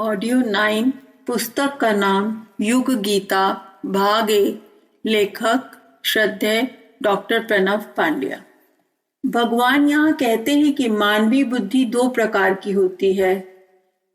Audio 9। पुस्तक का नाम युग गीता, भाग 1। लेखक श्रद्धेय डॉक्टर प्रणव पांड्या। भगवान यहाँ कहते हैं कि मानवीय बुद्धि दो प्रकार की होती है।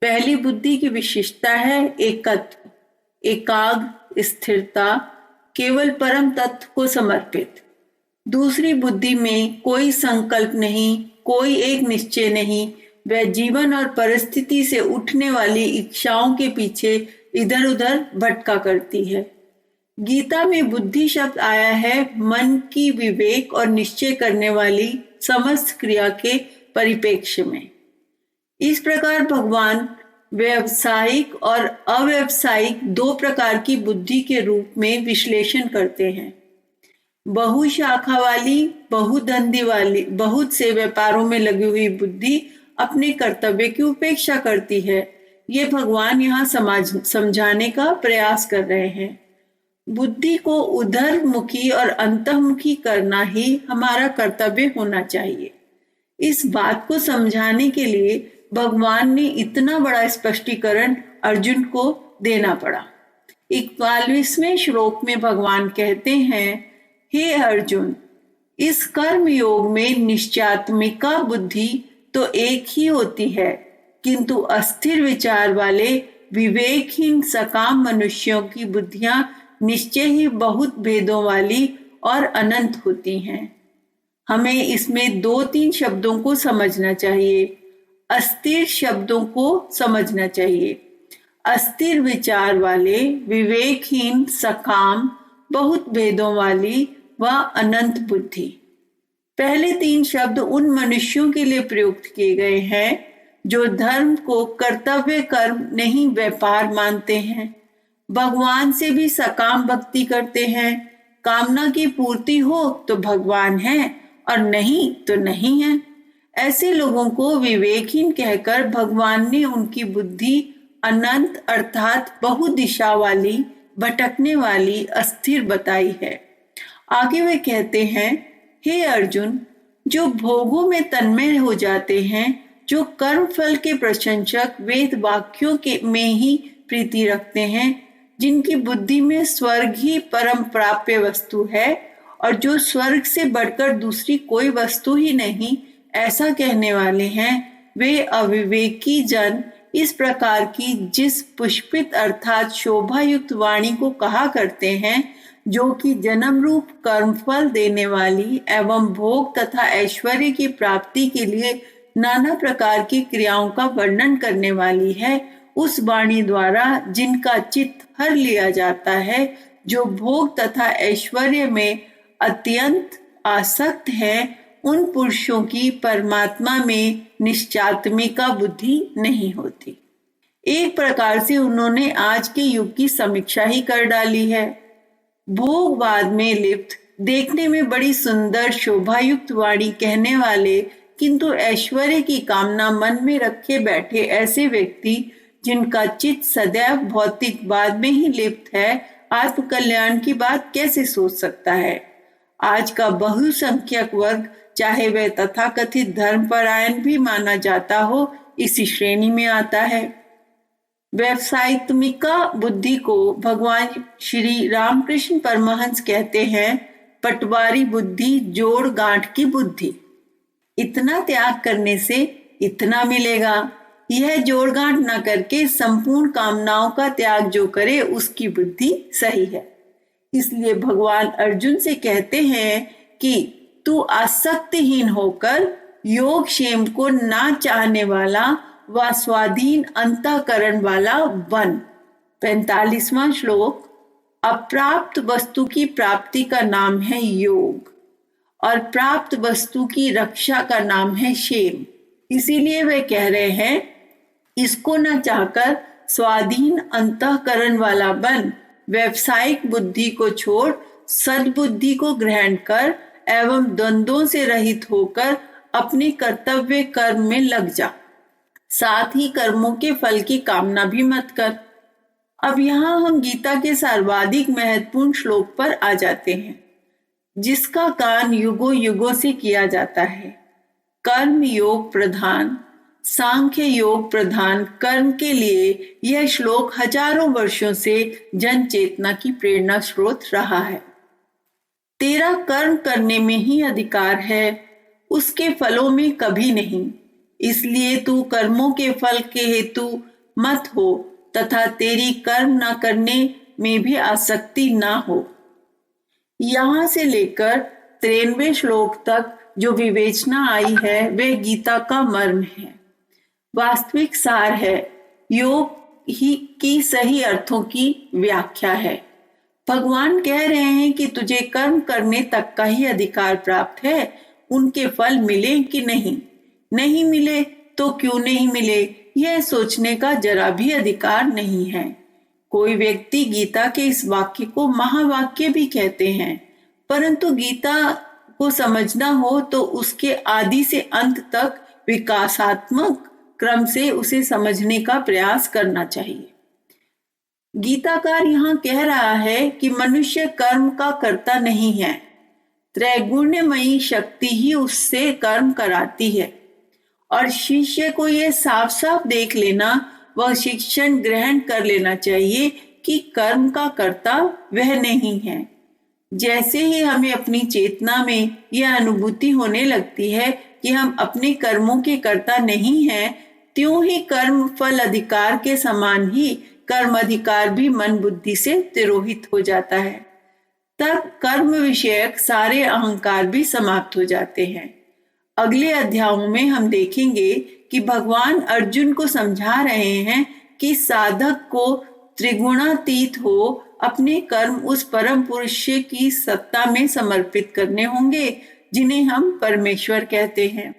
पहली बुद्धि की विशेषता है एकत्व, एकाग्र, स्थिरता, केवल परम तत्व को समर्पित। दूसरी बुद्धि में कोई संकल्प नहीं, कोई एक निश्चय नहीं, वह जीवन और परिस्थिति से उठने वाली इच्छाओं के पीछे इधर उधर भटका करती है। गीता में बुद्धि शब्द आया है मन की विवेक और निश्चय करने वाली समस्त क्रिया के परिप्रेक्ष्य में। इस प्रकार भगवान व्यावसायिक और अव्यावसायिक दो प्रकार की बुद्धि के रूप में विश्लेषण करते हैं। बहुशाखा वाली, बहुधंधी वाली, बहुत से व्यापारों में लगी हुई बुद्धि अपने कर्तव्य की उपेक्षा करती है। ये भगवान यहाँ समझाने का प्रयास कर रहे हैं। बुद्धि को उधरमुखी और अंतर्मुखी करना ही हमारा कर्तव्य होना चाहिए। इस बात को समझाने के लिए भगवान ने इतना बड़ा स्पष्टीकरण अर्जुन को देना पड़ा। 41वें श्लोक में भगवान कहते हैं, हे अर्जुन, इस कर्म योग में निश्चयात्मिका बुद्धि तो एक ही होती है, किंतु अस्थिर विचार वाले विवेकहीन सकाम मनुष्यों की बुद्धियां निश्चय ही बहुत भेदों वाली और अनंत होती हैं। हमें इसमें 2-3 शब्दों को समझना चाहिए। अस्थिर शब्दों को समझना चाहिए। अस्थिर विचार वाले, विवेकहीन, सकाम, बहुत भेदों वाली व अनंत बुद्धि। पहले 3 शब्द उन मनुष्यों के लिए प्रयुक्त किए गए हैं जो धर्म को कर्तव्य कर्म नहीं व्यापार मानते हैं, भगवान से भी सकाम भक्ति करते हैं। कामना की पूर्ति हो तो भगवान है और नहीं तो नहीं है। ऐसे लोगों को विवेकहीन कहकर भगवान ने उनकी बुद्धि अनंत अर्थात बहुदिशा वाली, भटकने वाली, अस्थिर बताई है। आगे वे कहते हैं, हे अर्जुन, जो भोगों में तन्मय हो जाते हैं, जो कर्म फल के प्रशंसक वेद वाक्यों के में ही प्रीति रखते हैं, जिनकी बुद्धि में स्वर्ग ही परम प्राप्य वस्तु है और जो स्वर्ग से बढ़कर दूसरी कोई वस्तु ही नहीं, ऐसा कहने वाले हैं, वे अविवेकी जन इस प्रकार की जिस पुष्पित अर्थात शोभायुक्त वाणी को कहा करते हैं, जो कि जन्म रूप कर्मफल देने वाली एवं भोग तथा ऐश्वर्य की प्राप्ति के लिए नाना प्रकार की क्रियाओं का वर्णन करने वाली है, उस वाणी द्वारा जिनका चित्त हर लिया जाता है, जो भोग तथा ऐश्वर्य में अत्यंत आसक्त है, उन पुरुषों की परमात्मा में निश्चयात्मिका बुद्धि नहीं होती। एक प्रकार से उन्होंने आज के युग की समीक्षा ही कर डाली है। भोगवाद में लिप्त, देखने में बड़ी सुंदर शोभायुक्त वाणी कहने वाले, किंतु ऐश्वर्य की कामना मन में रखे बैठे ऐसे व्यक्ति जिनका चित्त सदैव भौतिकवाद में ही लिप्त है, आत्मकल्याण की बात कैसे सोच सकता है। आज का बहुसंख्यक वर्ग, चाहे वह तथाकथित धर्मपरायण भी माना जाता हो, इसी श्रेणी में आता है। व्यावसायित्मिका बुद्धि को भगवान श्री रामकृष्ण परमहंस कहते हैं पटवारी बुद्धि, जोड़ गांठ की बुद्धि। इतना त्याग करने से इतना मिलेगा, यह जोड़ गांठ न करके संपूर्ण कामनाओं का त्याग जो करे उसकी बुद्धि सही है। इसलिए भगवान अर्जुन से कहते हैं कि तू आसक्तिहीन होकर योग क्षेम को ना चाहने वाला व स्वाधीन अंतःकरण वाला बन। 45वां श्लोक। अप्राप्त वस्तु की प्राप्ति का नाम है योग और प्राप्त वस्तु की रक्षा का नाम है क्षेम। इसीलिए वे कह रहे हैं, इसको न चाहकर स्वाधीन अंतःकरण वाला बन, व्यावसायिक बुद्धि को छोड़ सद्बुद्धि को ग्रहण कर एवं द्वंद्वों से रहित होकर अपने कर्तव्य कर्म में लग जा। साथ ही कर्मों के फल की कामना भी मत कर। अब यहाँ हम गीता के सर्वाधिक महत्वपूर्ण श्लोक पर आ जाते हैं, जिसका गान युगों युगों से किया जाता है। कर्म योग प्रधान, सांख्य योग प्रधान कर्म के लिए यह श्लोक हजारों वर्षों से जन चेतना की प्रेरणा स्रोत रहा है। तेरा कर्म करने में ही अधिकार है, उसके फलों में कभी नहीं। इसलिए तू कर्मों के फल के हेतु मत हो तथा तेरी कर्म न करने में भी आसक्ति ना हो। यहाँ से लेकर 93वें श्लोक तक जो विवेचना आई है वह गीता का मर्म है, वास्तविक सार है, योग ही की सही अर्थों की व्याख्या है। भगवान कह रहे हैं कि तुझे कर्म करने तक का ही अधिकार प्राप्त है, उनके फल मिले कि नहीं, नहीं मिले तो क्यों नहीं मिले यह सोचने का जरा भी अधिकार नहीं है। कोई व्यक्ति गीता के इस वाक्य को महावाक्य भी कहते हैं, परंतु गीता को समझना हो तो उसके आदि से अंत तक विकासात्मक क्रम से उसे समझने का प्रयास करना चाहिए। गीताकार यहाँ कह रहा है कि मनुष्य कर्म का कर्ता नहीं है, त्रैगुण्यमयी शक्ति ही उससे कर्म कराती है और शिष्य को यह साफ साफ देख लेना व शिक्षण ग्रहण कर लेना चाहिए कि कर्म का कर्ता वह नहीं है। जैसे ही हमें अपनी चेतना में यह अनुभूति होने लगती है कि हम अपने कर्मों के कर्ता नहीं हैं, त्यों ही कर्म फल अधिकार के समान ही कर्म अधिकार भी मन बुद्धि से तिरोहित हो जाता है। तब कर्म विषयक सारे अहंकार भी समाप्त हो जाते हैं। अगले अध्यायों में हम देखेंगे कि भगवान अर्जुन को समझा रहे हैं कि साधक को त्रिगुणातीत हो अपने कर्म उस परम पुरुष की सत्ता में समर्पित करने होंगे जिन्हें हम परमेश्वर कहते हैं।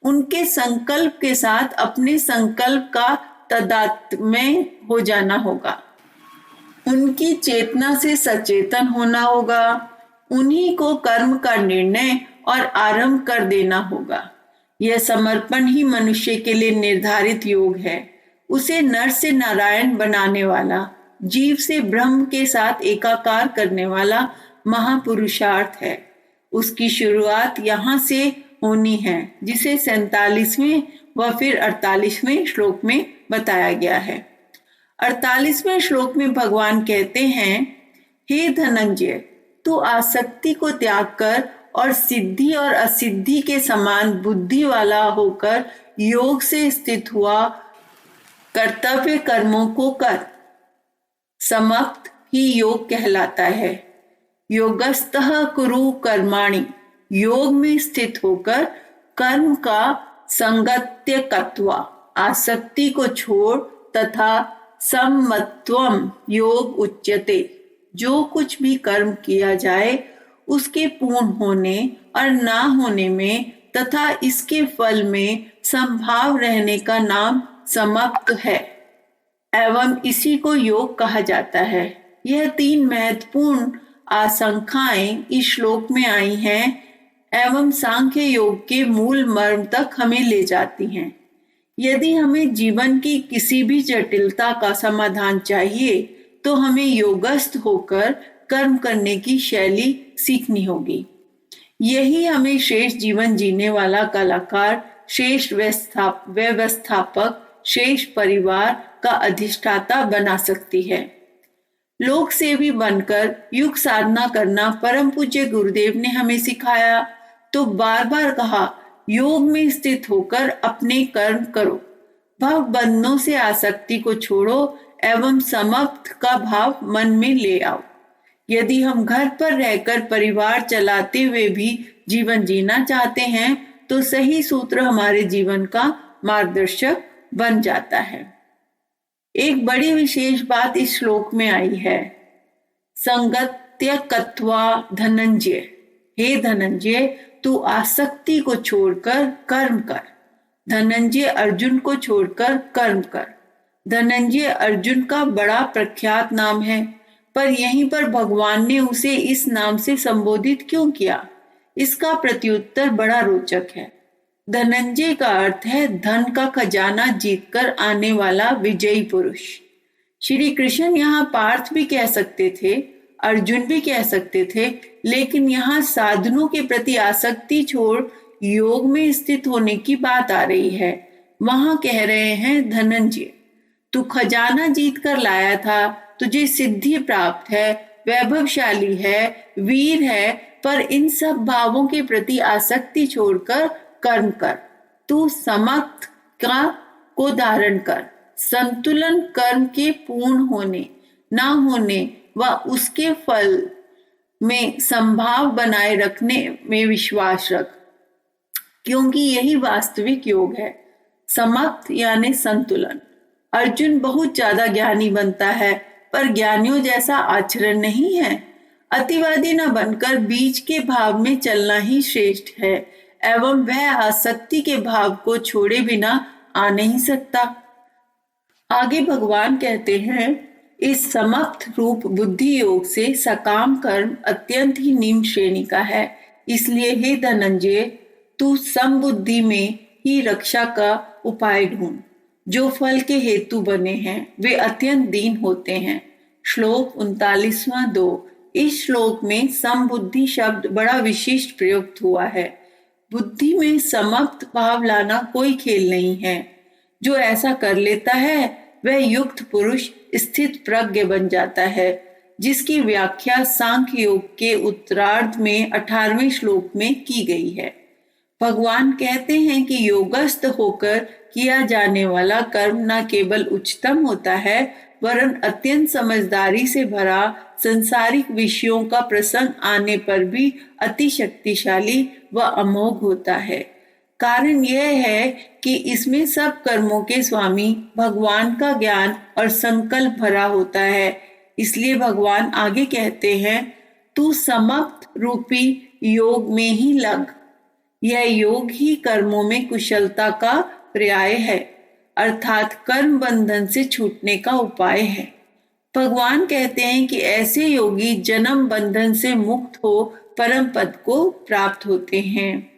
उनके संकल्प के साथ अपने संकल्प का तादात्म्य हो जाना होगा, उनकी चेतना से सचेतन होना होगा, उन्हीं को कर्म का निर्णय और आरंभ कर देना होगा। यह समर्पण ही मनुष्य के लिए निर्धारित योग है, उसे नर से नारायण बनाने वाला, जीव से ब्रह्म के साथ एकाकार करने वाला महापुरुषार्थ है। उसकी शुरुआत यहाँ से होनी है जिसे 47वें व फिर 48वें श्लोक में बताया गया है। 48वें श्लोक में भगवान कहते हैं, हे धनंजय, तू आसक्ति को त्याग कर और सिद्धि और असिद्धि के समान बुद्धि वाला होकर योग से स्थित हुआ कर्तव्य कर्मों को कर। समाप्त ही योग कहलाता है। योगस्तः कुरु कर्माणि, योग में स्थित होकर कर्म का संगत्यकत्वा, आसक्ति को छोड़ तथा सम्मत्वम योग उच्यते, जो कुछ भी कर्म किया जाए उसके पूर्ण होने और ना होने में तथा इसके फल में संभाव रहने का नाम समाप्त है एवं इसी को योग कहा जाता है। यह 3 महत्वपूर्ण आशंकाएं इस श्लोक में आई हैं एवं सांख्य योग के मूल मर्म तक हमें ले जाती हैं। यदि हमें जीवन की किसी भी जटिलता का समाधान चाहिए तो हमें योगस्थ होकर कर्म करने की शैली सीखनी होगी। यही हमें श्रेष्ठ जीवन जीने वाला कलाकार, श्रेष्ठ व्यवस्थापक, श्रेष्ठ परिवार का अधिष्ठाता बना सकती है। लोक सेवी बनकर युग साधना करना परम पूज्य गुरुदेव ने हमें सिखाया, तो बार बार कहा, योग में स्थित होकर अपने कर्म करो, भव बंधनों से आसक्ति को छोड़ो एवं समाप्त का भाव मन में ले आओ। यदि हम घर पर रहकर परिवार चलाते हुए भी जीवन जीना चाहते हैं तो सही सूत्र हमारे जीवन का मार्गदर्शक बन जाता है। एक बड़ी विशेष बात इस श्लोक में आई है, संगत्यकत्वा धनंजय, हे धनंजय, तू आसक्ति को छोड़कर कर्म कर। धनंजय अर्जुन को छोड़कर कर्म कर। धनंजय अर्जुन का बड़ा प्रख्यात नाम है, पर यहीं पर भगवान ने उसे इस नाम से संबोधित क्यों किया? इसका प्रत्युत्तर बड़ा रोचक है। धनंजय का अर्थ है धन का खजाना जीतकर आने वाला विजयी पुरुष। श्री कृष्ण यहाँ पार्थ भी कह सकते थे, अर्जुन भी कह सकते थे, लेकिन यहाँ साधनों के प्रति आसक्ति छोड़ योग में स्थित होने की बात आ रही है। वहां कह रहे हैं धनंजय, तू खजाना जीत कर लाया था, तुझे सिद्धि प्राप्त है, वैभवशाली है, वीर है, पर इन सब भावों के प्रति आसक्ति छोड़कर कर्म कर। तू समक्त का को धारण कर, संतुलन कर्म के पूर्ण होने ना होने व उसके फल में संभाव बनाए रखने में विश्वास रख, क्योंकि यही वास्तविक योग है। समक्त यानी संतुलन। अर्जुन बहुत ज्यादा ज्ञानी बनता है, पर ज्ञानियों जैसा आचरण नहीं है। अतिवादी न बनकर बीच के भाव में चलना ही श्रेष्ठ है, एवं वह आसक्ति के भाव को छोड़े बिना आ नहीं सकता। आगे भगवान कहते हैं, इस समक्त रूप बुद्धि योग से सकाम कर्म अत्यंत ही निम्न श्रेणी का है। इसलिए हे धनंजय, तू समबुद्धि में ही रक्षा का उपाय ढूंढ। जो फल के हेतु बने हैं वे अत्यंत दीन होते हैं। श्लोक 39वां 2। इस श्लोक में समबुद्धि शब्द बड़ा विशिष्ट प्रयुक्त हुआ है। बुद्धि में समक्त भाव लाना कोई खेल नहीं है। जो ऐसा कर लेता है वह युक्त पुरुष स्थित प्रज्ञ बन जाता है, जिसकी व्याख्या सांख्य योग के उत्तरार्ध में 18वें श्लोक में की गई है। भगवान कहते हैं कि योगस्थ होकर किया जाने वाला कर्म न केवल उच्चतम होता है, वरन अत्यंत समझदारी से भरा संसारिक विषयों का प्रसंग आने पर भी अति शक्तिशाली व अमोघ होता है। कारण यह है कि इसमें सब कर्मों के स्वामी भगवान का ज्ञान और संकल्प भरा होता है। इसलिए भगवान आगे कहते हैं, तू समक्त रूपी योग में ही लग। यह योग ही कर्मों में कुशलता का पर्याय है, अर्थात कर्म बंधन से छूटने का उपाय है। भगवान कहते हैं कि ऐसे योगी जन्म बंधन से मुक्त हो परम पद को प्राप्त होते हैं।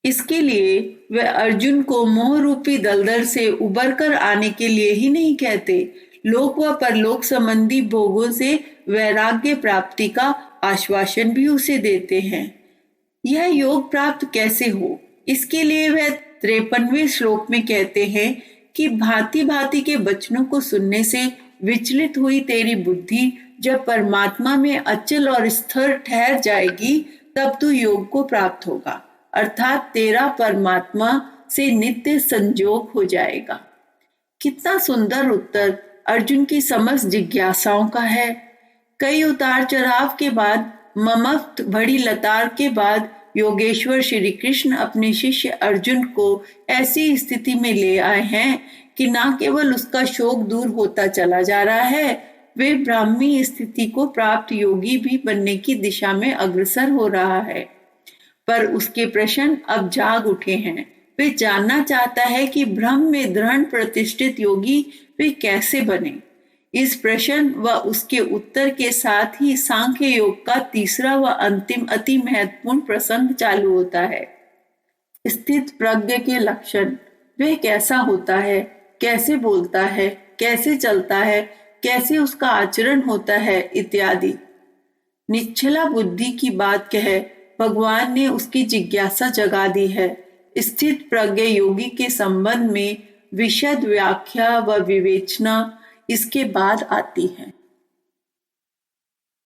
इसके लिए वे अर्जुन को मोह रूपी दलदल से उबर कर आने के लिए ही नहीं कहते, लोक व परलोक संबंधी भोगों से वैराग्य प्राप्ति का आश्वासन भी उसे देते हैं। यह योग प्राप्त कैसे हो, इसके लिए वह 53वें श्लोक में कहते हैं कि भांति भांति के वचनों को सुनने से विचलित हुई तेरी बुद्धि जब परमात्मा में अचल और स्थिर ठहर जाएगी, तब तू योग को प्राप्त होगा, अर्थात तेरा परमात्मा से नित्य संजोग हो जाएगा। कितना सुंदर उत्तर अर्जुन की समस्त जिज्ञासाओं का है। कई उतार चढ़ाव के बाद, ममत्व बड़ी लतार के बाद योगेश्वर श्री कृष्ण अपने शिष्य अर्जुन को ऐसी स्थिति में ले आए हैं कि न केवल उसका शोक दूर होता चला जा रहा है, वे ब्राह्मी स्थिति को प्राप्त योगी भी बनने की दिशा में अग्रसर हो रहा है। पर उसके प्रश्न अब जाग उठे हैं। वे जानना चाहता है कि ब्रह्म में दृढ़ प्रतिष्ठित योगी वे कैसे बने। इस प्रश्न व उसके उत्तर के साथ ही सांख्य योग का तीसरा व अंतिम अति महत्वपूर्ण प्रसंग चालू होता है। स्थित प्रज्ञ के लक्षण, वह कैसा होता है, कैसे बोलता है, कैसे चलता है, कैसे उसका आचरण होता है इत्यादि। निश्चला बुद्धि की बात कह भगवान ने उसकी जिज्ञासा जगा दी है। स्थित प्रज्ञ योगी के संबंध में विशद व्याख्या व विवेचना इसके बाद आती है।